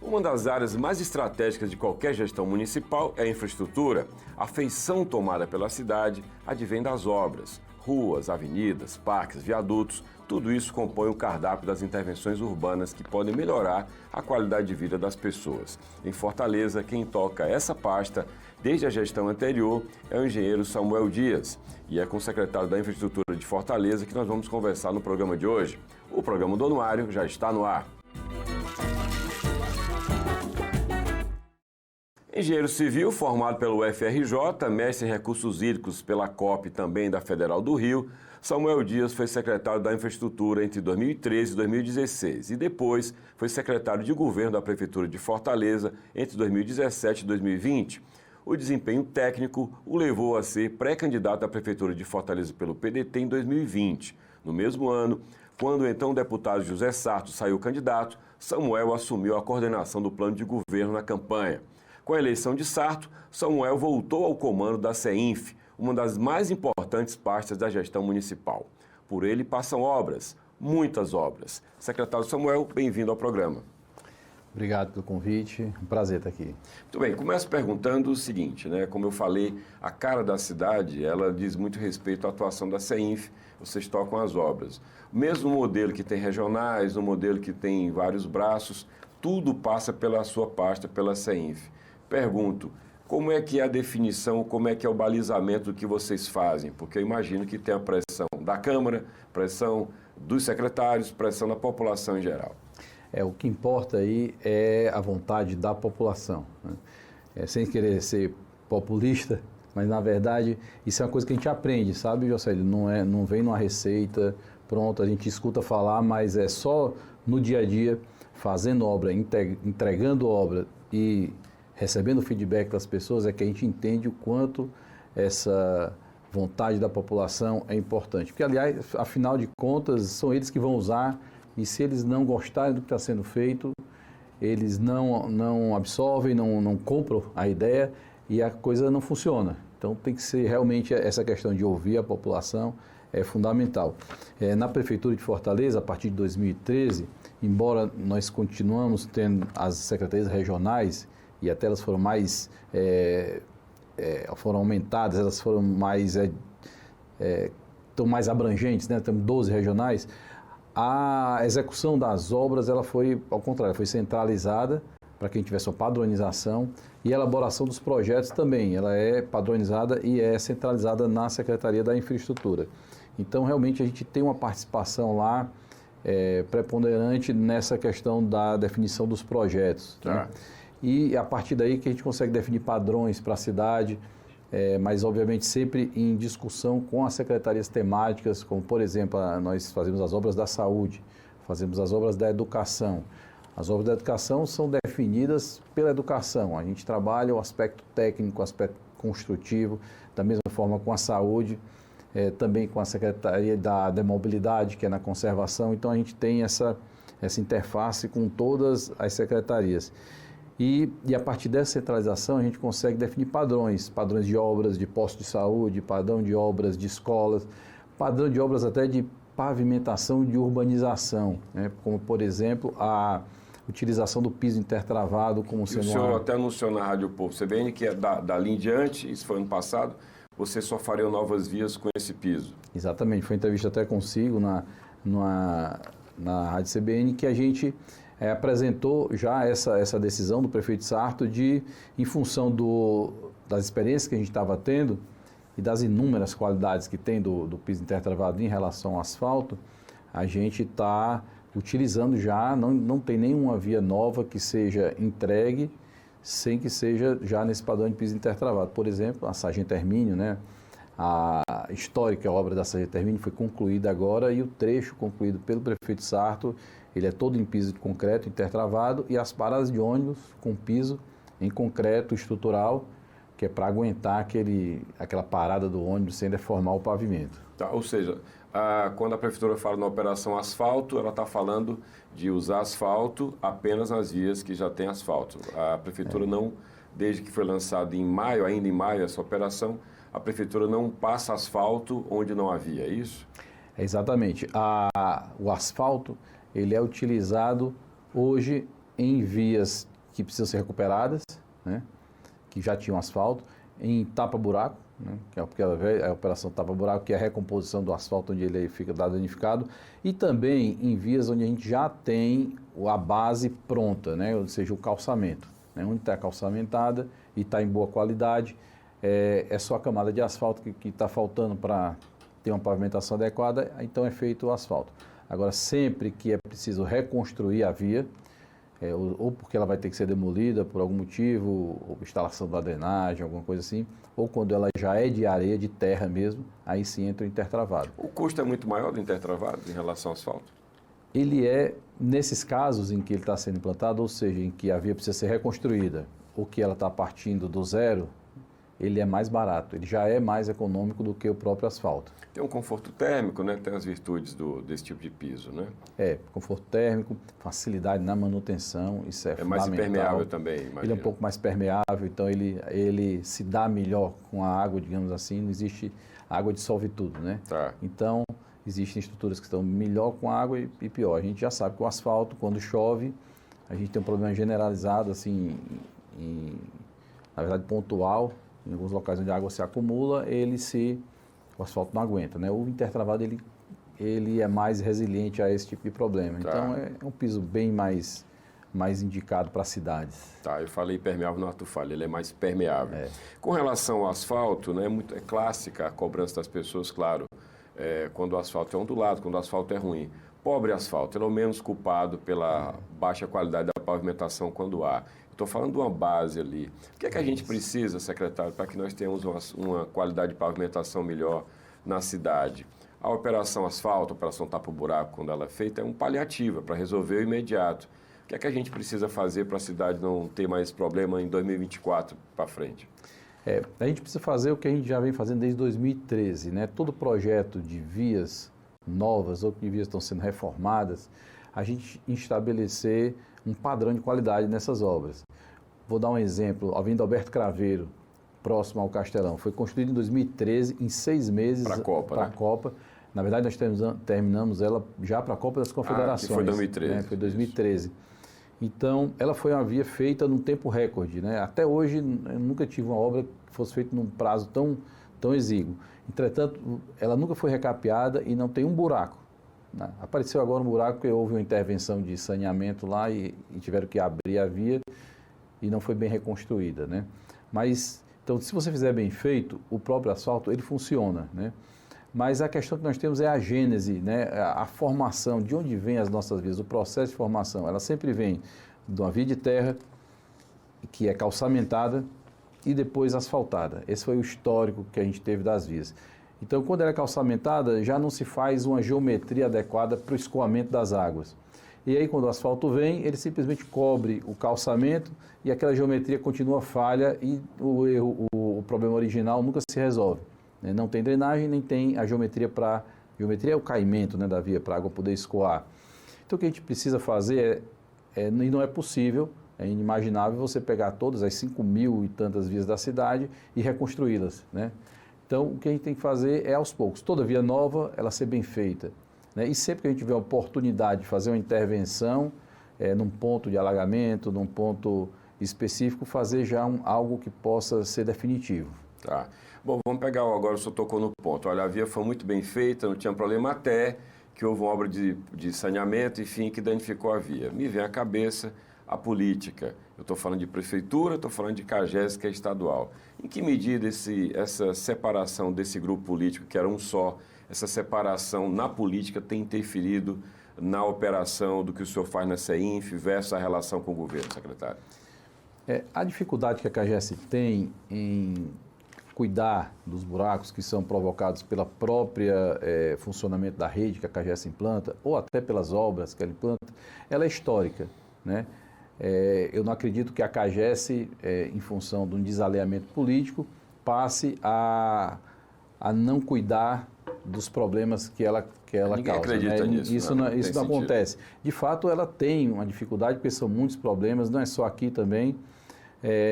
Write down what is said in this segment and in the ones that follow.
Uma das áreas mais estratégicas de qualquer gestão municipal é a infraestrutura. A feição tomada pela cidade advém das obras. Ruas, avenidas, parques, viadutos, tudo isso compõe o cardápio das intervenções urbanas que podem melhorar a qualidade de vida das pessoas. Em Fortaleza, quem toca essa pasta desde a gestão anterior é o engenheiro Samuel Dias. E é com o secretário da Infraestrutura de Fortaleza que nós vamos conversar no programa de hoje. O programa do Anuário já está no ar. Engenheiro civil formado pelo UFRJ, mestre em recursos hídricos pela COP e também da Federal do Rio, Samuel Dias foi secretário da Infraestrutura entre 2013 e 2016 e depois foi secretário de governo da Prefeitura de Fortaleza entre 2017 e 2020. O desempenho técnico o levou a ser pré-candidato à Prefeitura de Fortaleza pelo PDT em 2020. No mesmo ano, quando o então deputado José Sarto saiu candidato, Samuel assumiu a coordenação do plano de governo na campanha. Com a eleição de Sarto, Samuel voltou ao comando da CEINF, uma das mais importantes pastas da gestão municipal. Por ele passam obras, muitas obras. Secretário Samuel, bem-vindo ao programa. Obrigado pelo convite, um prazer estar aqui. Muito bem, começo perguntando o seguinte, como eu falei, a cara da cidade, ela diz muito respeito à atuação da CEINF, vocês tocam as obras. O mesmo modelo que tem regionais, o modelo que tem vários braços, tudo passa pela sua pasta, pela CEINF. Pergunto, como é que é a definição, como é que é o balizamento do que vocês fazem? Porque eu imagino que tem a pressão da Câmara, pressão dos secretários, pressão da população em geral. O que importa aí é a vontade da população, sem querer ser populista, mas na verdade isso é uma coisa que a gente aprende, sabe, Josélio? Não vem numa receita, pronto, a gente escuta falar, mas é só no dia a dia, fazendo obra, entregando obra e recebendo feedback das pessoas, é que a gente entende o quanto essa vontade da população é importante. Porque, aliás, afinal de contas, são eles que vão usar e se eles não gostarem do que está sendo feito, eles não absorvem, não compram a ideia e a coisa não funciona. Então, tem que ser realmente essa questão de ouvir a população é fundamental. Na Prefeitura de Fortaleza, a partir de 2013, embora nós continuamos tendo as secretarias regionais, e até elas foram mais, foram aumentadas, elas foram mais, estão mais abrangentes, temos 12 regionais, a execução das obras, ela foi, ao contrário, foi centralizada para que a gente tivesse uma padronização e a elaboração dos projetos também, ela é padronizada e é centralizada na Secretaria da Infraestrutura. Então, realmente, a gente tem uma participação lá preponderante nessa questão da definição dos projetos. Tá. E a partir daí que a gente consegue definir padrões para a cidade, mas obviamente sempre em discussão com as secretarias temáticas, como por exemplo, nós fazemos as obras da saúde, fazemos as obras da educação. As obras da educação são definidas pela educação, a gente trabalha o aspecto técnico, o aspecto construtivo, da mesma forma com a saúde, também com a Secretaria da Mobilidade, que é na conservação, então a gente tem essa interface com todas as secretarias. E a partir dessa centralização a gente consegue definir padrões de obras de postos de saúde, padrão de obras de escolas, padrão de obras até de pavimentação de urbanização, como por exemplo a utilização do piso intertravado como sendo... O senhor até anunciou na Rádio Povo CBN que dali em diante, isso foi ano passado, vocês só fariam novas vias com esse piso. Exatamente, foi entrevista até consigo na Rádio CBN que a gente... apresentou já essa decisão do prefeito Sarto em função das experiências que a gente estava tendo e das inúmeras qualidades que tem do piso intertravado em relação ao asfalto, a gente está utilizando já, não tem nenhuma via nova que seja entregue sem que seja já nesse padrão de piso intertravado. Por exemplo, a Sargento Hermínio, a histórica obra da Sargento Hermínio foi concluída agora e o trecho concluído pelo prefeito Sarto, ele é todo em piso de concreto intertravado e as paradas de ônibus com piso em concreto estrutural, que é para aguentar aquela parada do ônibus sem deformar o pavimento. Tá, ou seja, quando a Prefeitura fala na operação asfalto, ela está falando de usar asfalto apenas nas vias que já tem asfalto. A Prefeitura não, desde que foi lançada ainda em maio essa operação, a Prefeitura não passa asfalto onde não havia, é isso? Exatamente. O asfalto ele é utilizado hoje em vias que precisam ser recuperadas, né, que já tinham asfalto, em tapa-buraco, né, que é a operação tapa-buraco, que é a recomposição do asfalto onde ele fica danificado, e também em vias onde a gente já tem a base pronta, né, ou seja, o calçamento, né, onde está calçamentada e está em boa qualidade, é só a camada de asfalto que está faltando para ter uma pavimentação adequada, então é feito o asfalto. Agora, sempre que é preciso reconstruir a via, ou porque ela vai ter que ser demolida por algum motivo, ou instalação da drenagem, alguma coisa assim, ou quando ela já é de areia, de terra mesmo, aí sim entra o intertravado. O custo é muito maior do intertravado em relação ao asfalto? Ele nesses casos em que ele está sendo implantado, ou seja, em que a via precisa ser reconstruída, ou que ela está partindo do zero, ele é mais barato, ele já é mais econômico do que o próprio asfalto. Tem um conforto térmico, né? Tem as virtudes desse tipo de piso, né? Conforto térmico, facilidade na manutenção, isso é fundamental. É mais impermeável também, imagina. Ele é um pouco mais permeável, então ele se dá melhor com a água, digamos assim, não existe, a água dissolve tudo, né? Tá. Então, existem estruturas que estão melhor com água e pior. A gente já sabe que o asfalto, quando chove, a gente tem um problema generalizado, assim, na verdade pontual, em alguns locais onde a água se acumula, o asfalto não aguenta, né? O intertravado, ele é mais resiliente a esse tipo de problema. Tá. Então, é um piso bem mais indicado para cidades. Tá, eu falei permeável, não tu falha, ele é mais permeável. Com relação ao asfalto, né, é clássica a cobrança das pessoas, claro, quando o asfalto é ondulado, quando o asfalto é ruim. Pobre asfalto, ele é o menos culpado pela baixa qualidade da pavimentação quando há. Estou falando de uma base ali. O que é que a gente precisa, secretário, para que nós tenhamos uma qualidade de pavimentação melhor na cidade? A operação asfalto, a operação tapa-buraco, quando ela é feita, é um paliativo, para resolver o imediato. O que é que a gente precisa fazer para a cidade não ter mais problema em 2024 para frente? A gente precisa fazer o que a gente já vem fazendo desde 2013, né? Todo projeto de vias novas ou que vias estão sendo reformadas, a gente estabelecer um padrão de qualidade nessas obras. Vou dar um exemplo, a Avenida Alberto Craveiro, próximo ao Castelão, foi construída em 2013, em 6 meses para a Copa. Na verdade, nós terminamos ela já para a Copa das Confederações. Que foi 2013. Né? Foi 2013. Então, ela foi uma via feita num tempo recorde, né? Até hoje, eu nunca tive uma obra que fosse feita num prazo tão exíguo. Entretanto, ela nunca foi recapeada e não tem um buraco. Né? Apareceu agora um buraco porque houve uma intervenção de saneamento lá e tiveram que abrir a via e não foi bem reconstruída, né? Mas, então, se você fizer bem feito, o próprio asfalto, ele funciona, né? Mas a questão que nós temos é a gênese, né? A formação, de onde vem as nossas vias, o processo de formação. Ela sempre vem de uma via de terra, que é calçamentada, e depois asfaltada. Esse foi o histórico que a gente teve das vias. Então, quando ela é calçamentada, já não se faz uma geometria adequada para o escoamento das águas. E aí, quando o asfalto vem, ele simplesmente cobre o calçamento e aquela geometria continua falha e o problema original nunca se resolve. Não tem drenagem, nem tem a geometria para... Geometria é o caimento, né, da via para a água poder escoar. Então, o que a gente precisa fazer e não é possível, é inimaginável você pegar todas as 5.000 e tantas vias da cidade e reconstruí-las, né? Então, o que a gente tem que fazer é aos poucos. Toda via nova, ela ser bem feita, né? E sempre que a gente tiver a oportunidade de fazer uma intervenção num ponto de alagamento, num ponto específico, fazer já algo que possa ser definitivo. Tá. Bom, vamos pegar agora, o senhor tocou no ponto. Olha, a via foi muito bem feita, não tinha problema até que houve uma obra de saneamento, enfim, que danificou a via. Me vem à cabeça a política. Eu estou falando de prefeitura, estou falando de CAGES, que é estadual. Em que medida essa separação desse grupo político, que era um só, essa separação na política tem interferido na operação do que o senhor faz na CEINF versus a relação com o governo, secretário? A dificuldade que a CAGES tem em cuidar dos buracos que são provocados pela própria funcionamento da rede que a CAGES implanta, ou até pelas obras que ela implanta, ela é histórica, né? Eu não acredito que a CAGES, em função de um desalinhamento político, passe a não cuidar dos problemas que ela Ninguém causa. Acredita né? nisso. Isso não acontece. De fato, ela tem uma dificuldade, porque são muitos problemas, não é só aqui também,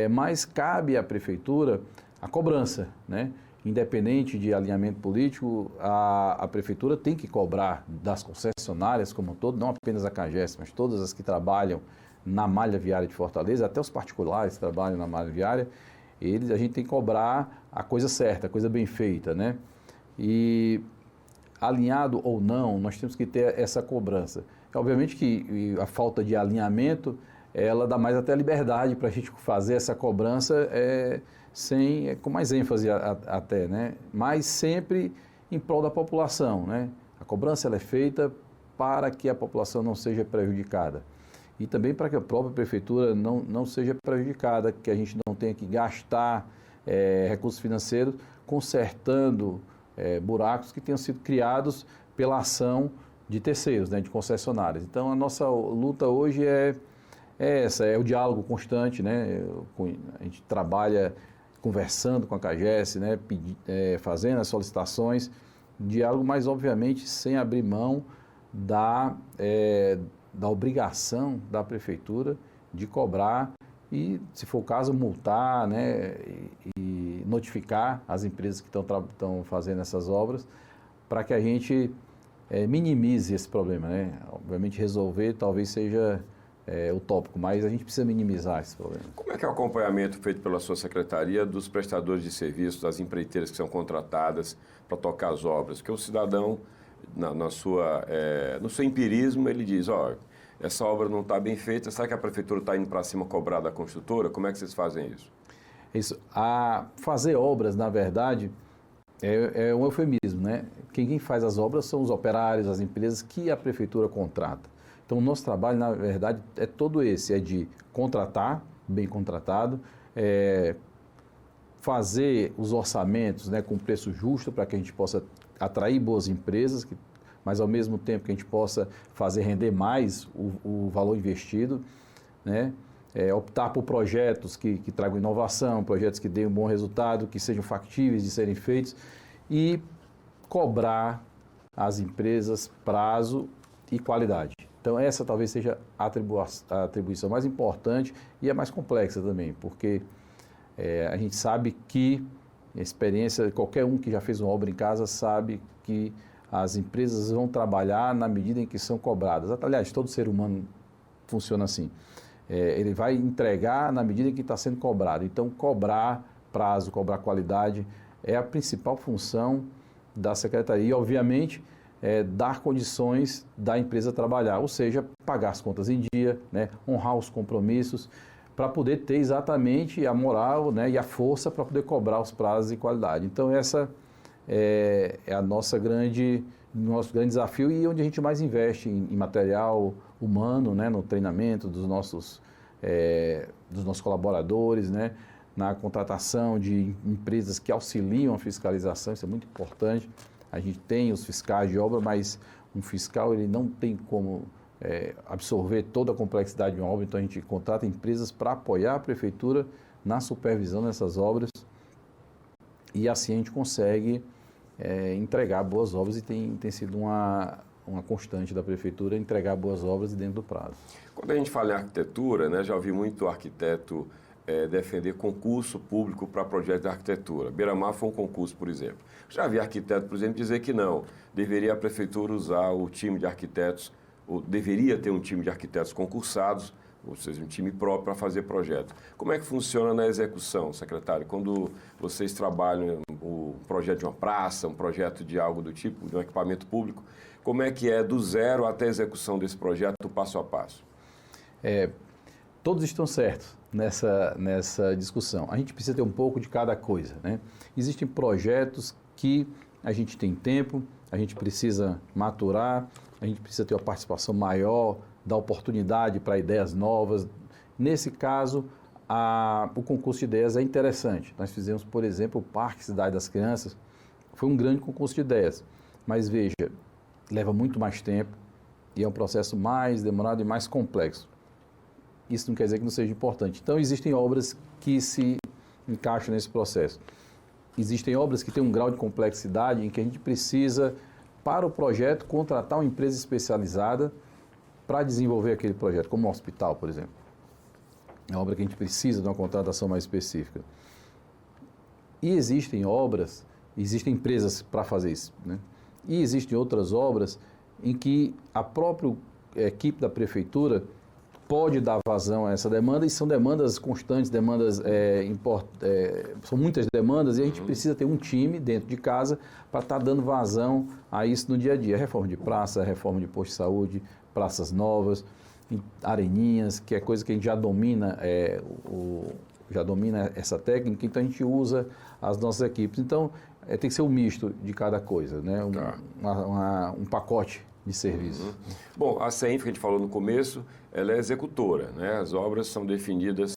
mas cabe à prefeitura a cobrança, né? Independente de alinhamento político, a prefeitura tem que cobrar das concessionárias como um todo, não apenas a CAGES, mas todas as que trabalham na malha viária de Fortaleza, até os particulares que trabalham na malha viária, a gente tem que cobrar a coisa certa, a coisa bem feita, né? E alinhado ou não, nós temos que ter essa cobrança. Obviamente que a falta de alinhamento, ela dá mais até liberdade para a gente fazer essa cobrança com mais ênfase até, né? Mas sempre em prol da população, né? A cobrança ela é feita para que a população não seja prejudicada e também para que a própria prefeitura não seja prejudicada, que a gente não tenha que gastar recursos financeiros consertando buracos que tenham sido criados pela ação de terceiros, né, de concessionárias. Então, a nossa luta hoje é essa, é o diálogo constante, né? A gente trabalha conversando com a CAGES, né, fazendo as solicitações, diálogo, mas obviamente sem abrir mão da obrigação da prefeitura de cobrar e, se for o caso, multar, né, e notificar as empresas que estão fazendo essas obras para que a gente minimize esse problema, né? Obviamente resolver talvez seja utópico, mas a gente precisa minimizar esse problema. Como é que é o acompanhamento feito pela sua secretaria dos prestadores de serviços, das empreiteiras que são contratadas para tocar as obras? Porque o cidadão, no seu empirismo, ele diz, essa obra não está bem feita, será que a prefeitura está indo para cima cobrar da construtora? Como é que vocês fazem isso? Fazer obras, na verdade, é um eufemismo, né? Quem faz as obras são os operários, as empresas que a prefeitura contrata. Então, o nosso trabalho, na verdade, é todo esse, é de contratar, bem contratado, fazer os orçamentos, né, com preço justo para que a gente possa atrair boas empresas, mas ao mesmo tempo que a gente possa fazer render mais o valor investido, né? Optar por projetos que tragam inovação, projetos que deem um bom resultado, que sejam factíveis de serem feitos e cobrar às empresas prazo e qualidade. Então, essa talvez seja a atribuição mais importante e a mais complexa também, porque a gente sabe que a experiência, qualquer um que já fez uma obra em casa sabe que as empresas vão trabalhar na medida em que são cobradas. Aliás, todo ser humano funciona assim. Ele vai entregar na medida em que está sendo cobrado. Então, cobrar prazo, cobrar qualidade é a principal função da secretaria. E, obviamente, dar condições da empresa trabalhar, ou seja, pagar as contas em dia, né, honrar os compromissos, para poder ter exatamente a moral, né, e a força para poder cobrar os prazos e qualidade. Então, essa é nosso grande desafio e onde a gente mais investe em material humano, né, no treinamento dos nossos colaboradores, né, na contratação de empresas que auxiliam a fiscalização, isso é muito importante. A gente tem os fiscais de obra, mas um fiscal ele não tem como absorver toda a complexidade de uma obra, então a gente contrata empresas para apoiar a prefeitura na supervisão dessas obras e assim a gente consegue entregar boas obras e tem sido uma constante da prefeitura entregar boas obras dentro do prazo. Quando a gente fala em arquitetura, né, já ouvi muito arquiteto defender concurso público para projetos de arquitetura. Beira-Mar foi um concurso, por exemplo. Já vi arquiteto, por exemplo, dizer que não, deveria a prefeitura usar o time de arquitetos, ou deveria ter um time de arquitetos concursados, ou seja, um time próprio para fazer projeto. Como é que funciona na execução, secretário? Quando vocês trabalham o projeto de uma praça, um projeto de algo do tipo, de um equipamento público, como é que é do zero até a execução desse projeto, passo a passo? Todos estão certos nessa discussão. A gente precisa ter um pouco de cada coisa, né? Existem projetos que a gente tem tempo, a gente precisa maturar, a gente precisa ter uma participação maior, dar oportunidade para ideias novas. Nesse caso, o concurso de ideias é interessante. Nós fizemos, por exemplo, o Parque Cidade das Crianças. Foi um grande concurso de ideias, mas veja, leva muito mais tempo e é um processo mais demorado e mais complexo. Isso não quer dizer que não seja importante. Então, existem obras que se encaixam nesse processo. Existem obras que têm um grau de complexidade em que a gente precisa, para o projeto, contratar uma empresa especializada para desenvolver aquele projeto, como um hospital, por exemplo. É uma obra que a gente precisa de uma contratação mais específica. E existem obras, existem empresas para fazer isso, né? E existem outras obras em que a própria equipe da prefeitura pode dar vazão a essa demanda, e são demandas constantes, são muitas demandas, e a gente precisa ter um time dentro de casa para estar dando vazão a isso no dia a dia. Reforma de praça, reforma de posto de saúde, praças novas, areninhas, que é coisa que a gente já domina, já domina essa técnica, então a gente usa as nossas equipes. Então, tem que ser um misto de cada coisa, né? Um pacote de serviço. Bom, a CEINF, que a gente falou no começo, ela é executora, né? As obras são definidas,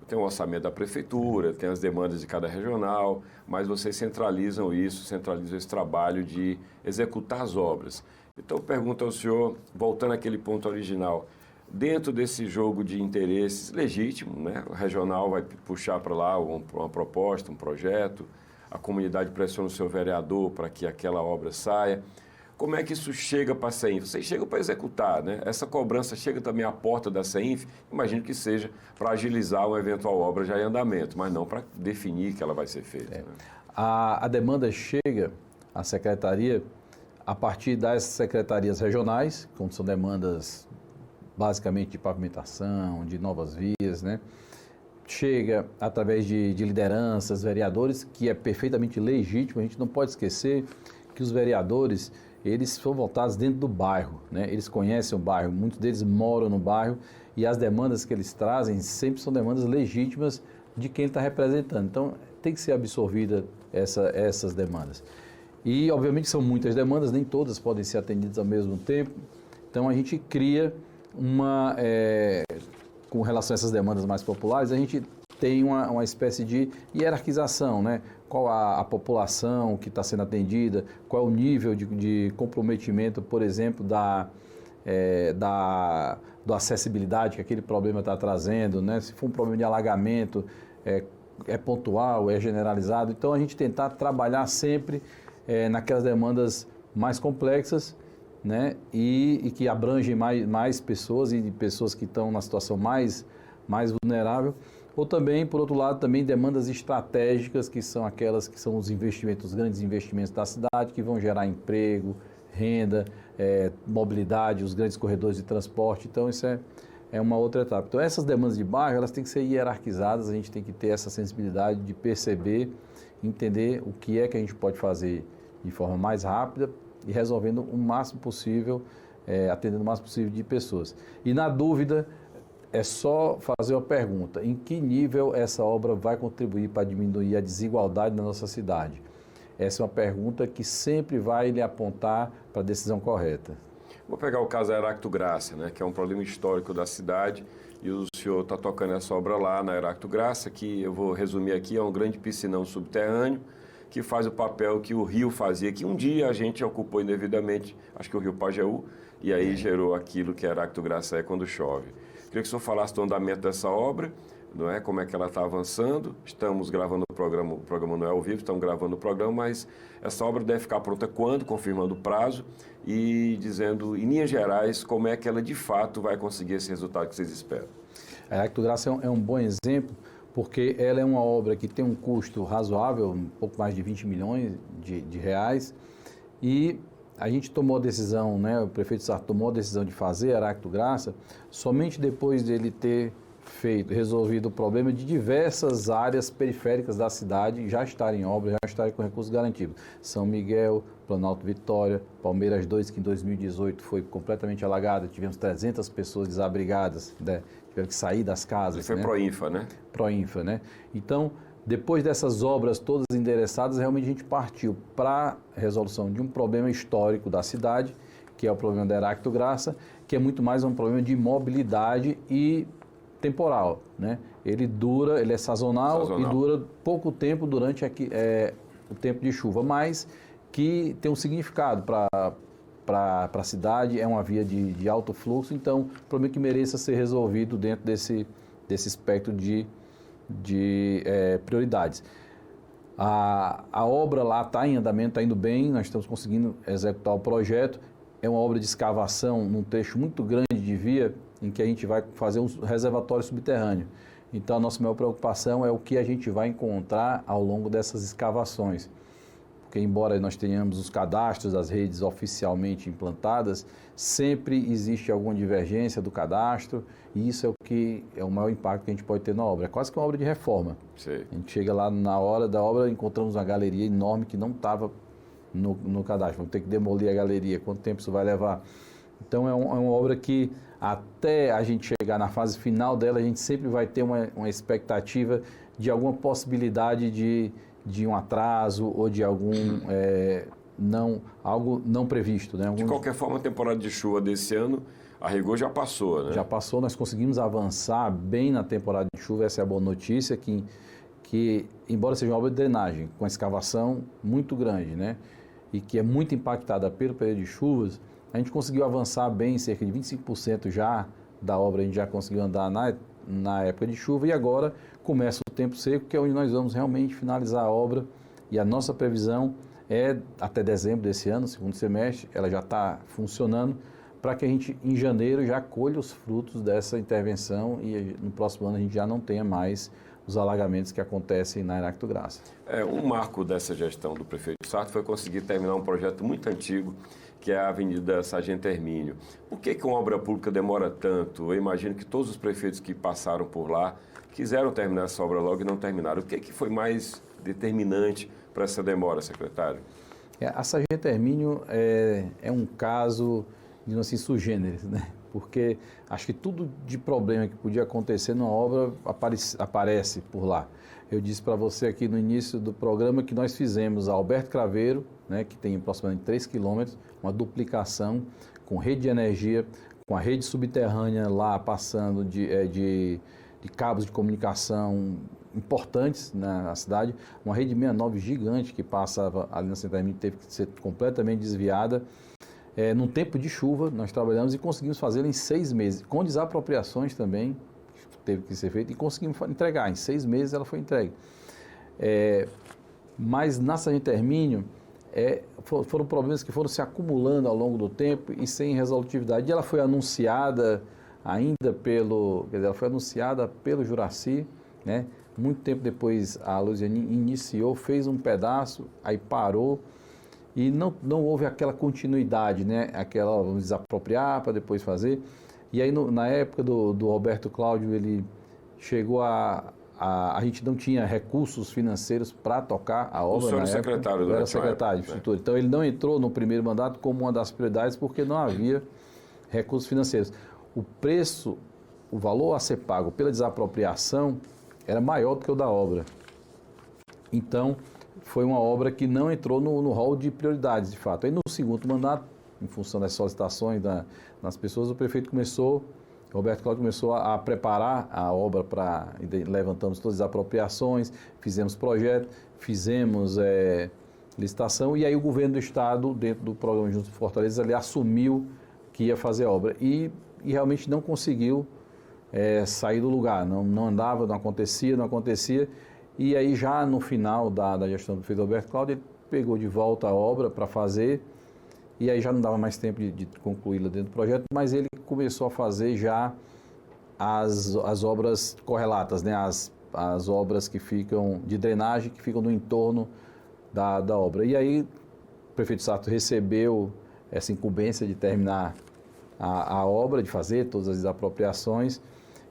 tem o orçamento da prefeitura, tem as demandas de cada regional, mas vocês centralizam esse trabalho de executar as obras. Então, pergunto ao senhor, voltando àquele ponto original, dentro desse jogo de interesses legítimo, né? O regional vai puxar para lá uma proposta, um projeto, a comunidade pressiona o seu vereador para que aquela obra saia. Como é que isso chega para a CEINF? Vocês chegam para executar, né? Essa cobrança chega também à porta da CEINF, imagino que seja para agilizar uma eventual obra já em andamento, mas não para definir que ela vai ser feita. Né? A demanda chega à secretaria a partir das secretarias regionais, como são demandas basicamente de pavimentação, de novas vias, né? Chega através de lideranças, vereadores, que é perfeitamente legítimo. A gente não pode esquecer que os vereadores, eles são voltados dentro do bairro, né? Eles conhecem o bairro, muitos deles moram no bairro, e as demandas que eles trazem sempre são demandas legítimas de quem ele está representando. Então, tem que ser absorvida essas demandas. E, obviamente, são muitas demandas, nem todas podem ser atendidas ao mesmo tempo. Então, a gente cria com relação a essas demandas mais populares, a gente tem uma espécie de hierarquização, né? Qual a população que está sendo atendida, qual é o nível de comprometimento, por exemplo, da acessibilidade que aquele problema está trazendo, né? Se for um problema de alagamento, é pontual, é generalizado. Então, a gente tentar trabalhar sempre naquelas demandas mais complexas, né? E que abrangem mais pessoas, e pessoas que estão na situação mais vulnerável. Ou também, por outro lado, também demandas estratégicas, que são aquelas que são os grandes investimentos da cidade, que vão gerar emprego, renda, mobilidade, os grandes corredores de transporte. Então, isso é uma outra etapa. Então, essas demandas de bairro, elas têm que ser hierarquizadas, a gente tem que ter essa sensibilidade de perceber, entender o que é que a gente pode fazer de forma mais rápida e resolvendo o máximo possível, atendendo o máximo possível de pessoas. E, na dúvida, é só fazer uma pergunta: em que nível essa obra vai contribuir para diminuir a desigualdade na nossa cidade? Essa é uma pergunta que sempre vai lhe apontar para a decisão correta. Vou pegar o caso Heracto Graça, né, que é um problema histórico da cidade, e o senhor está tocando essa obra lá na Heracto Graça, que eu vou resumir aqui, é um grande piscinão subterrâneo, que faz o papel que o rio fazia, que um dia a gente ocupou indevidamente, acho que o rio Pajeú, e aí gerou aquilo que Heracto Graça é quando chove. Queria que o senhor falasse do andamento dessa obra, não é? Como é que ela está avançando. Estamos gravando o programa não é ao vivo, estamos gravando o programa, mas essa obra deve ficar pronta quando, confirmando o prazo e dizendo, em linhas gerais, como é que ela de fato vai conseguir esse resultado que vocês esperam. A Heracto Graça é um bom exemplo, porque ela é uma obra que tem um custo razoável, um pouco mais de 20 milhões de reais, e a gente tomou a decisão, né, o prefeito Sarto tomou a decisão de fazer a Heracto Graça somente depois dele ter resolvido o problema de diversas áreas periféricas da cidade já estarem em obra, já estarem com recursos garantidos. São Miguel, Planalto Vitória, Palmeiras 2, que em 2018 foi completamente alagada, tivemos 300 pessoas desabrigadas, né, tiveram que sair das casas. Isso foi, né? Proinfa, né? Proinfa, né? Então, depois dessas obras todas endereçadas, realmente a gente partiu para a resolução de um problema histórico da cidade, que é o problema da Heracto Graça, que é muito mais um problema de mobilidade e temporal, né? Ele é sazonal e dura pouco tempo durante o tempo de chuva, mas que tem um significado para a cidade, é uma via de alto fluxo, então, problema que mereça ser resolvido dentro desse espectro de prioridades. A obra lá está em andamento, está indo bem, nós estamos conseguindo executar o projeto. É uma obra de escavação num trecho muito grande de via, em que a gente vai fazer um reservatório subterrâneo. Então, a nossa maior preocupação é o que a gente vai encontrar ao longo dessas escavações. porque embora nós tenhamos os cadastros das redes oficialmente implantadas, sempre existe alguma divergência do cadastro e isso é o que é o maior impacto que a gente pode ter na obra. É quase que uma obra de reforma. Sim. A gente chega lá na hora da obra, encontramos uma galeria enorme que não estava no cadastro. Vamos ter que demolir a galeria. Quanto tempo isso vai levar? Então é uma obra que até a gente chegar na fase final dela, a gente sempre vai ter uma expectativa de alguma possibilidade de um atraso ou de algo não previsto. Né? De qualquer forma, a temporada de chuva desse ano, a rigor já passou, né? Já passou, nós conseguimos avançar bem na temporada de chuva, essa é a boa notícia, que embora seja uma obra de drenagem, com escavação muito grande, né? E que é muito impactada pelo período de chuvas, a gente conseguiu avançar bem, cerca de 25% já da obra, a gente já conseguiu andar na época de chuva e agora começa o tempo seco, que é onde nós vamos realmente finalizar a obra e a nossa previsão é até dezembro desse ano, segundo semestre, ela já está funcionando para que a gente em janeiro já colhe os frutos dessa intervenção e no próximo ano a gente já não tenha mais os alagamentos que acontecem na Heráclito Graça. Um marco dessa gestão do prefeito Sarto foi conseguir terminar um projeto muito antigo, que é a Avenida Sargento Hermínio. Por que uma obra pública demora tanto? Eu imagino que todos os prefeitos que passaram por lá quiseram terminar essa obra logo e não terminaram. O que foi mais determinante para essa demora, secretário? A Sargento Hermínio é um caso, digamos assim, sui generis, né? Porque acho que tudo de problema que podia acontecer numa obra aparece por lá. Eu disse para você aqui no início do programa que nós fizemos a Alberto Craveiro, né, que tem aproximadamente 3 quilômetros, uma duplicação com rede de energia, com a rede subterrânea lá passando de cabos de comunicação importantes na cidade, uma rede 69 gigante que passava ali na Sargento Hermínio, teve que ser completamente desviada. Num tempo de chuva, nós trabalhamos e conseguimos fazê-lo em 6 meses, com desapropriações também, teve que ser feito, e conseguimos entregar. Em 6 meses ela foi entregue. Mas na Sargento Hermínio, foram problemas que foram se acumulando ao longo do tempo e sem resolutividade. E ela foi anunciada ainda ela foi anunciada pelo Juraci, né? Muito tempo depois a Luziane iniciou, fez um pedaço, aí parou, e não houve aquela continuidade, né? Vamos desapropriar para depois fazer. E aí, na época do Roberto Cláudio, ele chegou a gente não tinha recursos financeiros para tocar a obra. O senhor era secretário do era secretário de Infraestrutura. Então, ele não entrou no primeiro mandato como uma das prioridades porque não havia recursos financeiros. O valor a ser pago pela desapropriação era maior do que o da obra. Então, foi uma obra que não entrou no rol de prioridades, de fato. Aí, no segundo mandato, em função das solicitações das pessoas, Roberto Cláudio começou a preparar a obra levantamos todas as apropriações, fizemos projeto, fizemos licitação, e aí o governo do estado, dentro do programa Juntos por Fortaleza, ele assumiu que ia fazer a obra e realmente não conseguiu sair do lugar, não andava, não acontecia, e aí já no final da gestão do prefeito Roberto Cláudio, ele pegou de volta a obra para fazer, e aí já não dava mais tempo de concluí-la dentro do projeto, mas ele começou a fazer já as obras correlatas, né? As obras que ficam de drenagem, que ficam no entorno da obra. E aí o prefeito Sarto recebeu essa incumbência de terminar a obra, de fazer todas as desapropriações,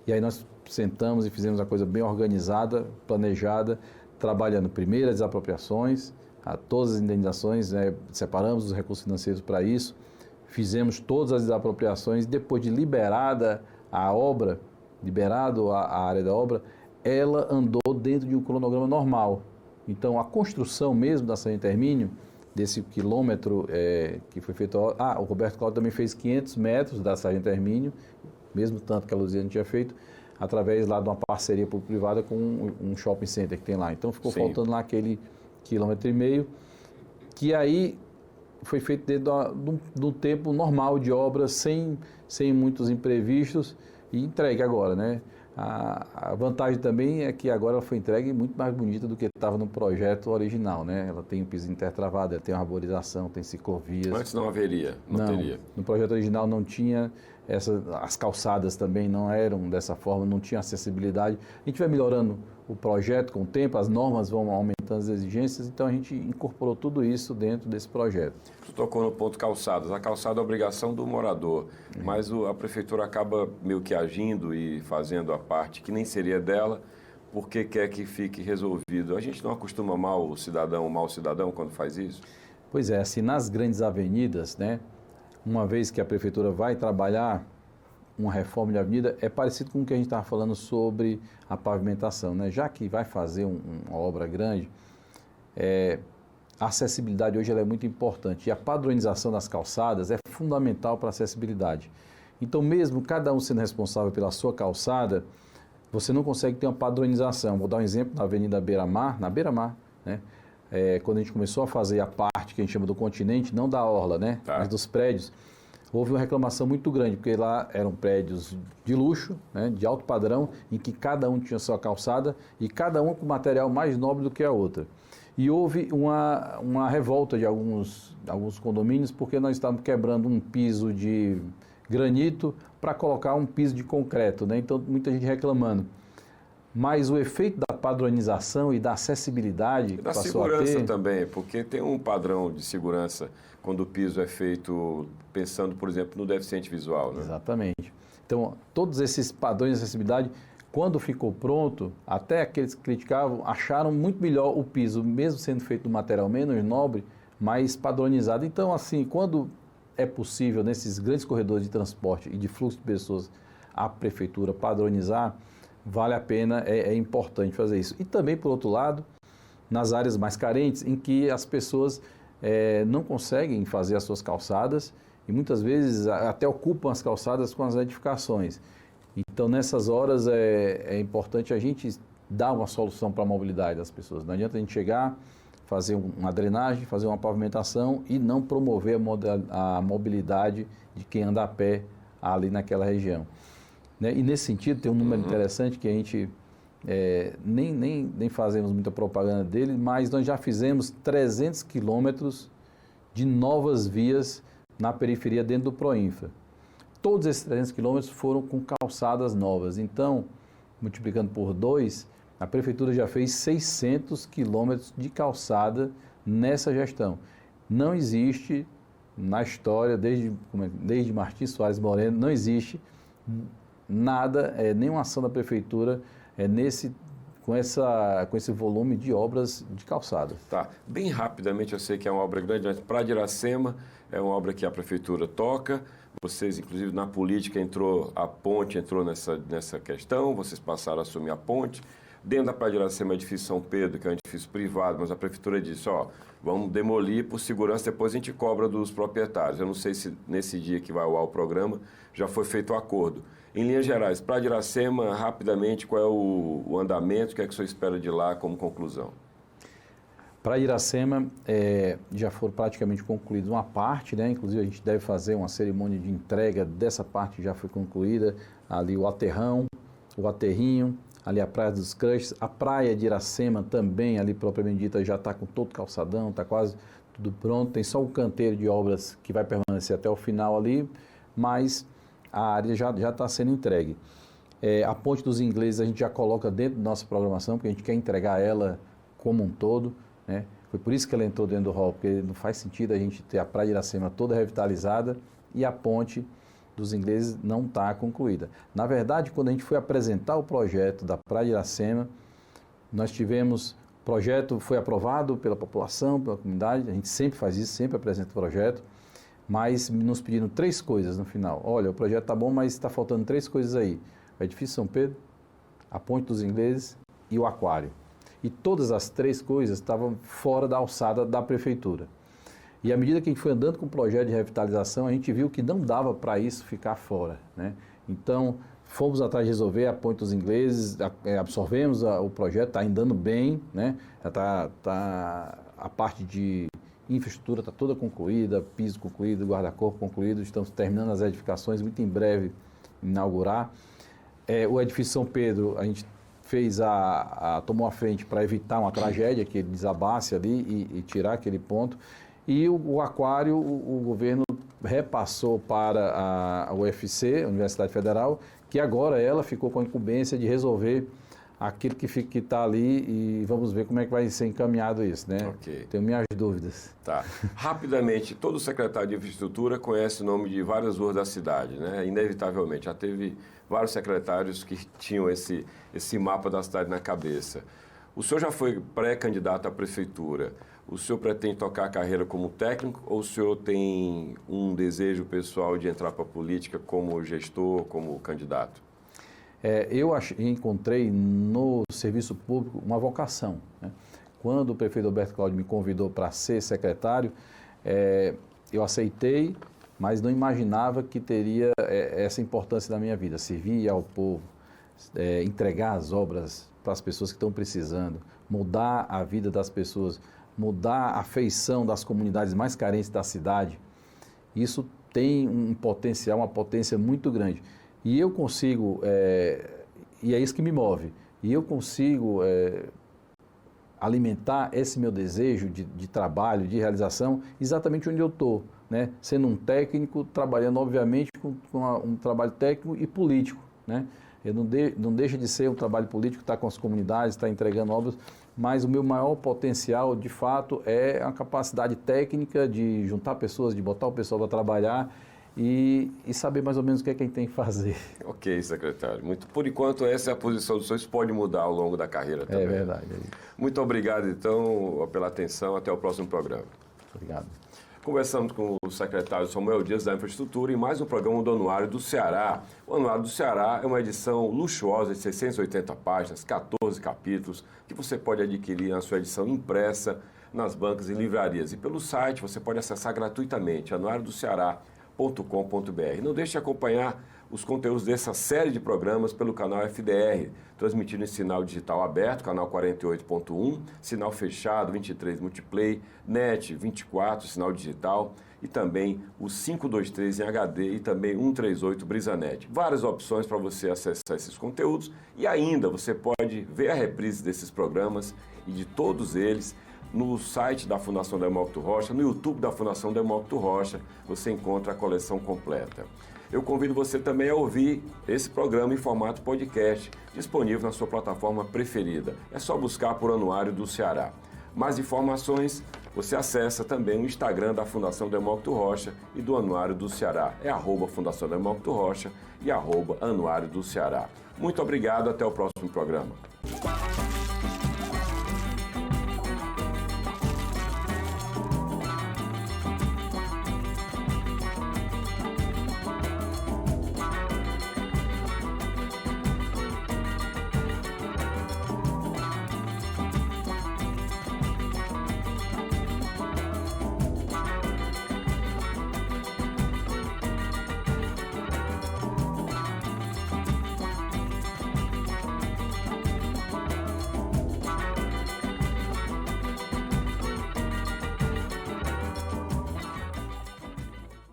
e aí nós sentamos e fizemos a coisa bem organizada, planejada, trabalhando primeiro as desapropriações, todas as indenizações, separamos os recursos financeiros para isso, fizemos todas as desapropriações, depois de liberada a obra, liberado a área da obra, ela andou dentro de um cronograma normal. Então, a construção mesmo da Sargento Hermínio, desse quilômetro que foi feito... o Roberto Cláudio também fez 500 metros da Sargento Hermínio, mesmo tanto que a Luziane tinha feito, através lá de uma parceria público-privada com um shopping center que tem lá. Então, ficou faltando lá aquele quilômetro e meio, que aí foi feito dentro do tempo normal de obra, sem muitos imprevistos, e entregue agora, né? A vantagem também é que agora ela foi entregue muito mais bonita do que estava no projeto original, né? Ela tem um piso intertravado, ela tem uma arborização, tem ciclovias. Antes não haveria, não teria. No projeto original não tinha as calçadas também não eram dessa forma, não tinha acessibilidade. A gente vai melhorando o projeto com o tempo, as normas vão aumentando as exigências, então a gente incorporou tudo isso dentro desse projeto. Você tocou no ponto calçadas. A calçada é obrigação do morador, mas a prefeitura acaba meio que agindo e fazendo a parte que nem seria dela, porque quer que fique resolvido. A gente não acostuma mal o mau cidadão quando faz isso? Pois é, assim, nas grandes avenidas, né, uma vez que a prefeitura vai trabalhar uma reforma de avenida, é parecido com o que a gente estava falando sobre a pavimentação, né? Já que vai fazer uma obra grande, a acessibilidade hoje ela é muito importante e a padronização das calçadas é fundamental para a acessibilidade. Então, mesmo cada um sendo responsável pela sua calçada, você não consegue ter uma padronização. Vou dar um exemplo na Avenida Beira-Mar, né? Quando a gente começou a fazer a parte que a gente chama do continente, não da orla, né? Tá. Mas dos prédios, houve uma reclamação muito grande, porque lá eram prédios de luxo, né, de alto padrão, em que cada um tinha sua calçada e cada um com material mais nobre do que a outra. E houve uma revolta de alguns condomínios, porque nós estávamos quebrando um piso de granito para colocar um piso de concreto, né? Então, muita gente reclamando. Mas o efeito da padronização e da acessibilidade E da segurança também, porque tem um padrão de segurança quando o piso é feito pensando, por exemplo, no deficiente visual, né? Exatamente. Então, todos esses padrões de acessibilidade, quando ficou pronto, até aqueles que criticavam, acharam muito melhor o piso, mesmo sendo feito de material menos nobre, mais padronizado. Então, assim, quando é possível, nesses grandes corredores de transporte e de fluxo de pessoas, a prefeitura padronizar, vale a pena, é importante fazer isso. E também, por outro lado, nas áreas mais carentes, em que as pessoas não conseguem fazer as suas calçadas e muitas vezes até ocupam as calçadas com as edificações. Então, nessas horas, é importante a gente dar uma solução para a mobilidade das pessoas. Não adianta a gente chegar, fazer uma drenagem, fazer uma pavimentação e não promover a mobilidade de quem anda a pé ali naquela região. Né? E nesse sentido, tem um número interessante que a gente nem fazemos muita propaganda dele, mas nós já fizemos 300 quilômetros de novas vias na periferia dentro do Proinfa. Todos esses 300 quilômetros foram com calçadas novas. Então, multiplicando por 2, a prefeitura já fez 600 quilômetros de calçada nessa gestão. Não existe na história, desde Martins Soares Moreno, não existe nada, nenhuma ação da prefeitura com esse volume de obras de calçada. Tá. Bem rapidamente, eu sei que é uma obra grande, mas Praia de Iracema é uma obra que a prefeitura toca. Vocês, inclusive, na política, a ponte entrou nessa questão, vocês passaram a assumir a ponte. Dentro da Praia de Iracema, é o edifício São Pedro, que é um edifício privado, mas a prefeitura disse, vamos demolir por segurança, depois a gente cobra dos proprietários. Eu não sei se nesse dia que vai ao ar o programa já foi feito o acordo. Em linhas gerais, Praia de Iracema, rapidamente, qual é o andamento, o que é que o senhor espera de lá como conclusão? Praia de Iracema já foram praticamente concluídas uma parte, né? Inclusive a gente deve fazer uma cerimônia de entrega dessa parte, já foi concluída, ali o aterrão, o aterrinho, ali a Praia dos Crushes, a Praia de Iracema também, ali propriamente dita, já está com todo o calçadão, está quase tudo pronto, tem só um canteiro de obras que vai permanecer até o final ali, mas a área já está sendo entregue. A Ponte dos Ingleses a gente já coloca dentro da nossa programação, porque a gente quer entregar ela como um todo, né? Foi por isso que ela entrou dentro do rol, porque não faz sentido a gente ter a Praia de Iracema toda revitalizada e a Ponte dos Ingleses não está concluída. Na verdade, quando a gente foi apresentar o projeto da Praia de Iracema, nós tivemos, o projeto foi aprovado pela população, pela comunidade, a gente sempre faz isso, sempre apresenta o projeto, mas nos pediram 3 coisas no final. Olha, o projeto está bom, mas está faltando 3 coisas aí. O edifício São Pedro, a Ponte dos Ingleses e o aquário. E todas as 3 coisas estavam fora da alçada da prefeitura. E à medida que a gente foi andando com o projeto de revitalização, a gente viu que não dava para isso ficar fora, né? Então, fomos atrás de resolver a Ponte dos Ingleses, absorvemos o projeto, está andando bem, né? A parte de infraestrutura está toda concluída, piso concluído, guarda-corpo concluído, estamos terminando as edificações, muito em breve inaugurar. O edifício São Pedro, a gente tomou a frente para evitar uma tragédia, que ele desabasse ali e tirar aquele ponto. E o aquário, o governo repassou para a UFC, a Universidade Federal, que agora ela ficou com a incumbência de resolver aquilo que está ali e vamos ver como é que vai ser encaminhado isso, né? Ok. Tenho minhas dúvidas. Tá. Rapidamente, todo secretário de infraestrutura conhece o nome de várias ruas da cidade, né? Inevitavelmente. Já teve vários secretários que tinham esse mapa da cidade na cabeça. O senhor já foi pré-candidato à prefeitura. O senhor pretende tocar a carreira como técnico ou o senhor tem um desejo pessoal de entrar para a política como gestor, como candidato? Eu encontrei no serviço público uma vocação, né? Quando o prefeito Roberto Cláudio me convidou para ser secretário, eu aceitei, mas não imaginava que teria essa importância na minha vida, servir ao povo, entregar as obras para as pessoas que estão precisando, mudar a vida das pessoas, mudar a feição das comunidades mais carentes da cidade. Isso tem um potencial, uma potência muito grande. E eu consigo, e é isso que me move, e eu consigo alimentar esse meu desejo de trabalho, de realização, exatamente onde eu estou, né? Sendo um técnico, trabalhando obviamente com um trabalho técnico e político, né? Eu não deixa de ser um trabalho político, estar com as comunidades, estar entregando obras, mas o meu maior potencial, de fato, é a capacidade técnica de juntar pessoas, de botar o pessoal para trabalhar e saber mais ou menos o que é que a gente tem que fazer. Ok, secretário. Por enquanto, essa é a posição dos senhores, pode mudar ao longo da carreira também. É verdade. Muito obrigado, então, pela atenção. Até o próximo programa. Obrigado. Conversamos com o secretário Samuel Dias da Infraestrutura em mais um programa do Anuário do Ceará. O Anuário do Ceará é uma edição luxuosa de 680 páginas, 14 capítulos, que você pode adquirir na sua edição impressa nas bancas e livrarias. E pelo site você pode acessar gratuitamente, anuariodoceará.com.br. Não deixe de acompanhar os conteúdos dessa série de programas pelo canal FDR, transmitido em sinal digital aberto, canal 48.1, sinal fechado, 23 Multiplay, NET 24, sinal digital, e também o 523 em HD e também 138 BrisaNet. Várias opções para você acessar esses conteúdos e ainda você pode ver a reprise desses programas e de todos eles no site da Fundação Demócrito Rocha, no YouTube da Fundação Demócrito Rocha, você encontra a coleção completa. Eu convido você também a ouvir esse programa em formato podcast, disponível na sua plataforma preferida. É só buscar por Anuário do Ceará. Mais informações, você acessa também o Instagram da Fundação Demócrito Rocha e do Anuário do Ceará. É @Fundação Demócrito Rocha e @Anuário do Ceará. Muito obrigado, até o próximo programa.